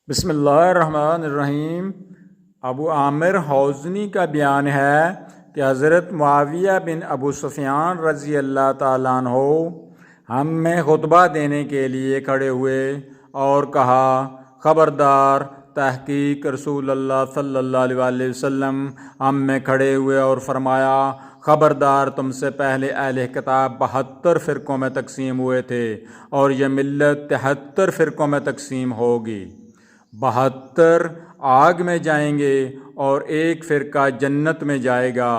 بسم اللہ الرحمن الرحیم۔ ابو عامر حوزنی کا بیان ہے کہ حضرت معاویہ بن ابو سفیان رضی اللہ تعالیٰ عنہ ہم میں خطبہ دینے کے لیے کھڑے ہوئے اور کہا، خبردار، تحقیق رسول اللہ صلی اللہ علیہ وسلم ہم میں کھڑے ہوئے اور فرمایا، خبردار، تم سے پہلے اہل کتاب 72 فرقوں میں تقسیم ہوئے تھے اور یہ ملت 73 فرقوں میں تقسیم ہوگی۔ 72 آگ میں جائیں گے اور ایک فرقہ جنت میں جائے گا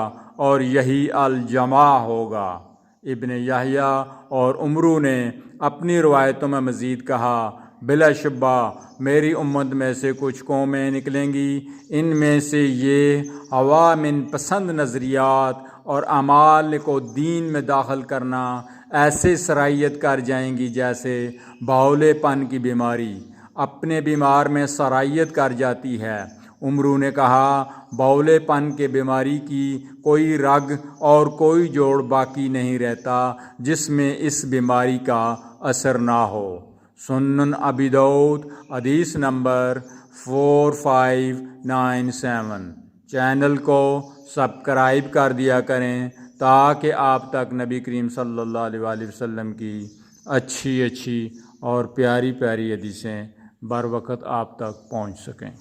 اور یہی الجماع ہوگا۔ ابن یحییٰ اور عمرو نے اپنی روایتوں میں مزید کہا، بلا شبہ میری امت میں سے کچھ قومیں نکلیں گی، ان میں سے یہ عوامن پسند نظریات اور اعمال کو دین میں داخل کرنا ایسے سرائیت کر جائیں گی جیسے بہولے پن کی بیماری اپنے بیمار میں سرائیت کر جاتی ہے۔ عمرو نے کہا، بہولے پن کے بیماری کی کوئی رگ اور کوئی جوڑ باقی نہیں رہتا جس میں اس بیماری کا اثر نہ ہو۔ سنن ابی داؤد حدیث نمبر 4597۔ چینل کو سبسکرائب کر دیا کریں تاکہ آپ تک نبی کریم صلی اللہ علیہ وسلم کی اچھی اور پیاری حدیثیں بر وقت آپ تک پہنچ سکیں۔